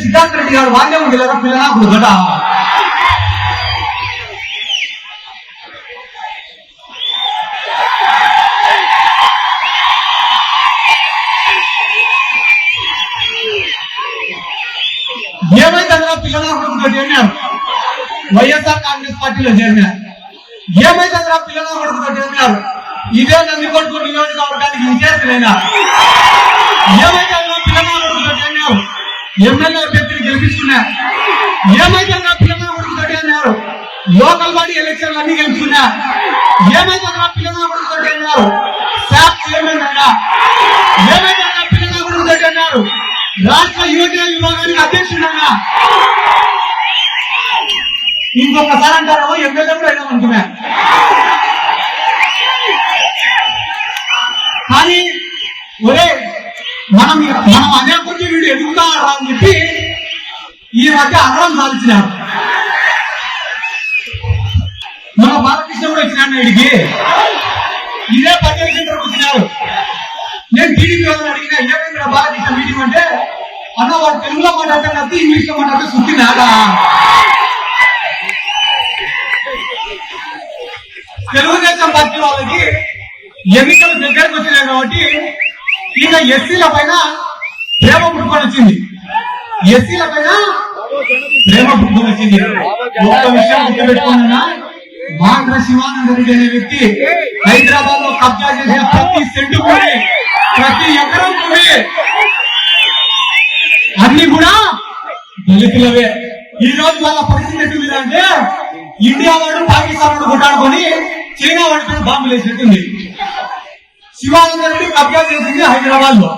సిద్ధార్థ రెడ్డి గారు వాళ్లే ఉండేలాగా పిల్లనా గుర్తుట ఏమైతే పిల్లనా కొడుకుతో చేరినారు వైఎస్ఆర్ కాంగ్రెస్ పార్టీలో చేరినారు. ఏమైతే పిల్లనా కొడుకుతో చేరినారు ఇదే నందికొట్కూరు నియోజకవర్గానికి విజేతలైనా. ఏమైతే పిల్లనా కొడుకుతో చేరినారు ఎమ్మెల్యే అభ్యర్థిని గెలిపించుకున్నారు. ఏమైతే పిల్లనా కొడుకుతో చేరినారు లోకల్ బాడీ ఎలక్షన్లు అన్ని గెలుచుకున్నారు. ఏమైతే పిల్లనా కొడుకుతో చేరినారు శాప్ చైర్మన్ అయినా. ఏమైతే పిల్లనా కొడుకుతో చేరినారు రాష్ట్ర యువజన విభాగానికి అధ్యక్షుడైనా. ఇంకొకసారి అంటారేమో ఎమ్మెల్యే కూడా అయినా అనుకున్నా. కానీ ఒరే మనం అనే కొద్ది వీడు ఎదుగుతారా అని చెప్పి ఈ మధ్య అన్నం సాధించినారు. మన బాలకృష్ణ కూడా వచ్చినాడు వీడికి. ఇదే పంచాయతీ సెంటర్కి వచ్చినారు. నేను టీడీపీ వాళ్ళని అడిగినా ఏమైనా బాలకృష్ణ మీటింగ్ అంటే అన్న వాడు తెలుగులో మాట్లాడితే ఇంగ్లీష్ లో మాట్లాడితే సుత్తి నాదా. తెలుగుదేశం పార్టీ వాళ్ళకి ఎన్నికలు దగ్గరకు వచ్చినాయి కాబట్టి ఇక ఎస్సీల పైన ప్రేమ పుట్టుకొని వచ్చింది. ఎస్సీల పైన ప్రేమ పుట్టుకొని వచ్చింది. ఒక్క విషయం గుర్తుపెట్టుకున్నా, మాండ్ర శివానంద రెడ్డి అనే వ్యక్తి హైదరాబాద్ లో కబ్జా చేసిన ప్రతి సెంటు భూమి, ప్రతి ఎకరం భూమి అన్ని కూడా దళితులవే. ఈ రోజు వాళ్ళ పరిస్థితి ఎట్టుంది అంటే ఇండియా వాడు పాకిస్తాన్ వాడు కొట్టాడుకొని చైనా వాడి పైన బాంబులు వేసినట్టుంది. శివానంద రెడ్డి కబ్జా చేసింది హైదరాబాద్ లో.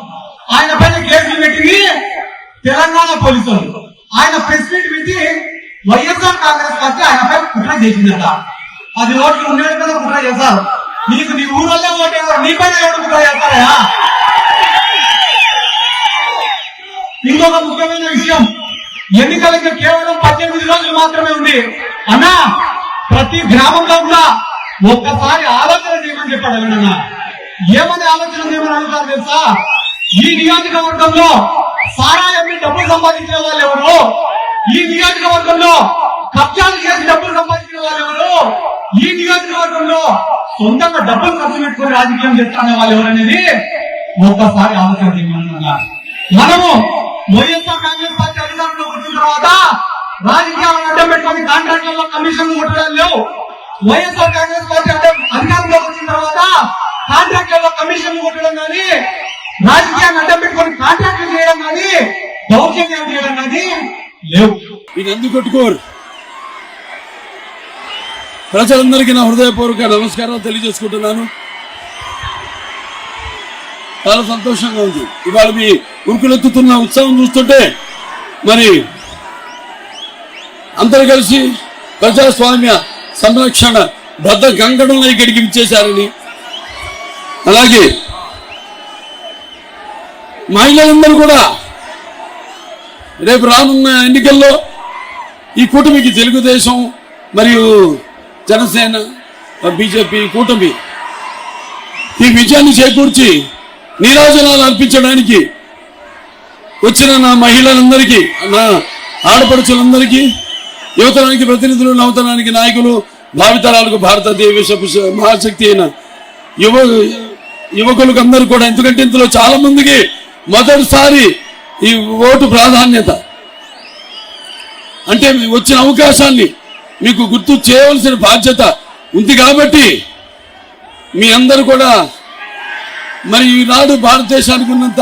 ఆయన పైన కేసులు పెట్టింది తెలంగాణ పోలీసులు. ఆయన ప్రెస్ మీట్ పెట్టి వైఎస్ఆర్ కాంగ్రెస్ పార్టీ ఆయన పైన కుట్ర చేసిందట. 10 ఓట్లు ఉండేది కదా కుట్ర చేశారు. నీకు నీ ఊళ్ళో ఓటేవారు నీ పైన ఎవరు కుట్ర చేస్తారా? ఇంకొక ముఖ్యమైన విషయం, ఎన్నికలకు కేవలం 18 రోజులు మాత్రమే ఉంది అన్నా. ప్రతి గ్రామంలో కూడా ఒక్కసారి ఆలోచన చేయమని చెప్పాడు. అన్న ఏమని ఆలోచన చేయమని అడుగుతారు తెలుసా? ఈ నియోజకవర్గంలో సారాయన్ని డబ్బులు సంపాదించిన వాళ్ళు ఎవరు? ఈ నియోజకవర్గంలో కబ్జాలు చేసి డబ్బులు సంపాదించిన వాళ్ళు ఎవరు? ఈ నియోజకవర్గంలో సొంతంగా డబ్బులు ఖర్చు పెట్టుకుని రాజకీయం చేస్తున్న వాళ్ళు ఎవరనేది ఒక్కసారి ఆలోచన చేయమన్నా. మనము వైఎస్ఆర్ కాంగ్రెస్ పార్టీ అధికారంలోకి వచ్చిన తర్వాత రాజకీయాలను అడ్డం పెట్టుకుని కాంట్రాక్టులలో కమిషన్లు కొట్టడాలు లేవు. వైఎస్ఆర్ కాంగ్రెస్ పార్టీ అధికారంలోకి వచ్చిన తర్వాత కాంట్రాక్టులలో కమిషన్లు కొట్టడం కానీ, రాజకీయాన్ని అడ్డం పెట్టుకుని కాంట్రాక్టులు చేయడం కానీ, దౌర్జన్యాలు చేయడం కానీ లేవు. ఇది ఎందుకు కొట్టుకోరు? ప్రజలందరికీ నా హృదయపూర్వక నమస్కారాలు తెలియజేసుకుంటున్నాను. చాలా సంతోషంగా ఉంది. ఇవాళ మీ ఉరుకులెత్తుతున్న ఉత్సవం చూస్తుంటే మరి అందరూ కలిసి ప్రజాస్వామ్య సంరక్షణ బద్ద గంగడంలో ఇక్కడికి ఇచ్చేశారని, అలాగే మహిళలందరూ కూడా రేపు రానున్న ఎన్నికల్లో ఈ కూటమికి తెలుగుదేశం మరియు జనసేన బీజేపీ కూటమి ఈ విజయాన్ని చేకూర్చి నీరాజనాలు అర్పించడానికి వచ్చిన నా మహిళలందరికీ, నా ఆడపడుచులందరికీ, యువతరానికి ప్రతినిధులు, నవతరానికి నాయకులు, భావితరాలకు భారతదేశ మహాశక్తి అయిన యువకులకు అందరూ కూడా, ఎందుకంటే ఇందులో చాలా మందికి మొదటిసారి ఈ ఓటు ప్రాధాన్యత అంటే వచ్చిన అవకాశాన్ని మీకు గుర్తు చేయవలసిన బాధ్యత ఉంది. కాబట్టి మీ అందరూ కూడా మరి ఈనాడు భారతదేశానికి ఉన్నంత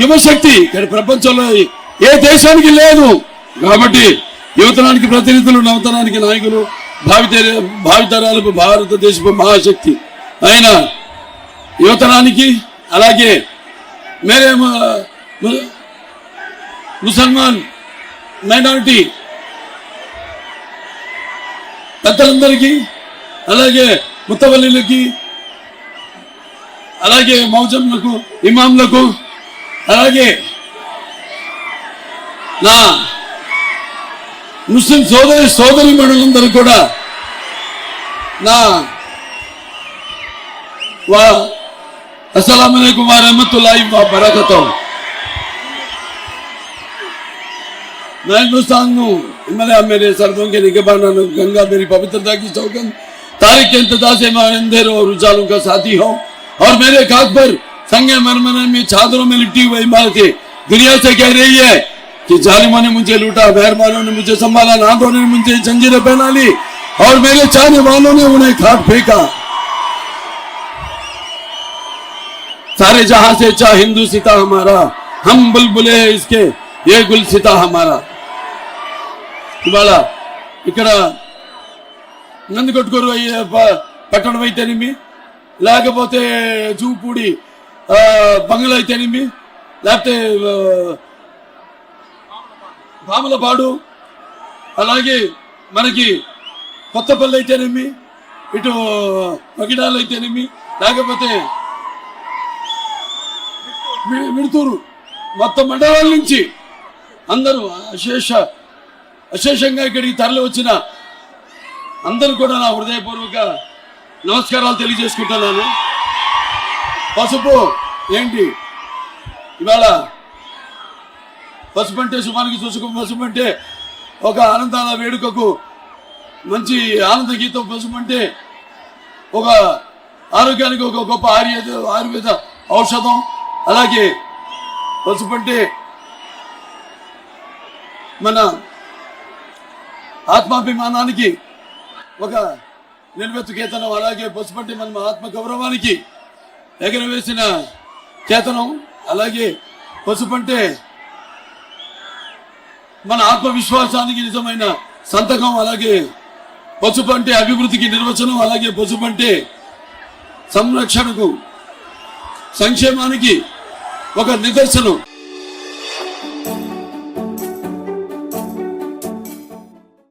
యువశక్తి ఇక్కడ ప్రపంచంలో ఏ దేశానికి లేదు. కాబట్టి యువతరానికి ప్రతినిధులు, నవతరానికి నాయకులు, భావితరాలకు భారతదేశపు మహాశక్తి అయిన యువతరానికి, అలాగే మేరే ముసల్మాన్ మైనారిటీ పెద్దలందరికీ, అలాగే ముత్తవల్లిలకి, అలాగే మౌజంలకు, ఇమాంలకు, అలాగే నా ముస్లిం సోదరి మణులందరూ కూడా నా అస్సలాము అలైకుం వరహ్మతుల్లాహి వబరకాతుహు. मैं हिंदुस्तान हूँ, हिमालय मेरे सरदों के निगहबान, गंगा मेरी पवित्रता की सौगंध, तारीख के इंतजार से मैं अंधेरों और उजालों का साथी हूँ, और मेरे खाक पर संगे मरमर में चादरों में लिपटी हुई इमारतें दुनिया से कह रही है कि जालिमों ने मुझे लूटा, मेहरबानों ने मुझे संभाला, नादों ने मुझे जंजीरें पहना ली, और मेरे चाहने वालों ने उन्हें खाक फेंका। सारे जहां से चाह हिंदू सिता हमारा, हम बुलबुले इसके ये गुल सिता हमारा। ఇవాళ ఇక్కడ నందికొట్కూరు పట్టణం అయితేనేమి, లేకపోతే జూపూడి బంగ్లా అయితేనేమి, లేకపోతే పాములపాడు, అలాగే మనకి కొత్తపల్లి అయితేనేమి, ఇటు పగిడాలు అయితేనేమి, లేకపోతే మిడుతూరు, మొత్తం మండలాల నుంచి అందరూ అశేషంగా ఇక్కడికి తరలి వచ్చిన అందరూ కూడా నా హృదయపూర్వక నమస్కారాలు తెలియజేసుకుంటున్నాను. పసుపు ఏంటి ఇవాళ, పసుపు అంటే శుభానికి చూసుకో, పసుపు అంటే ఒక ఆనందాల వేడుకకు మంచి ఆనంద గీతం, పసుపు అంటే ఒక ఆరోగ్యానికి ఒక గొప్ప ఆయుర్వేద ఔషధం, అలాగే పసుపు అంటే మన ఆత్మాభిమానానికి ఒక నిలువెత్తు కేతనం, అలాగే పసుపు అంటే మన ఆత్మ గౌరవానికి ఎగరవేసిన కేతనం, అలాగే పసుపు అంటే మన ఆత్మవిశ్వాసానికి నిజమైన సంతకం, అలాగే పసుపు అంటే అభివృద్ధికి నిర్వచనం, అలాగే పసుపు అంటే సంరక్షణకు సంక్షేమానికి ఒక నిదర్శనం.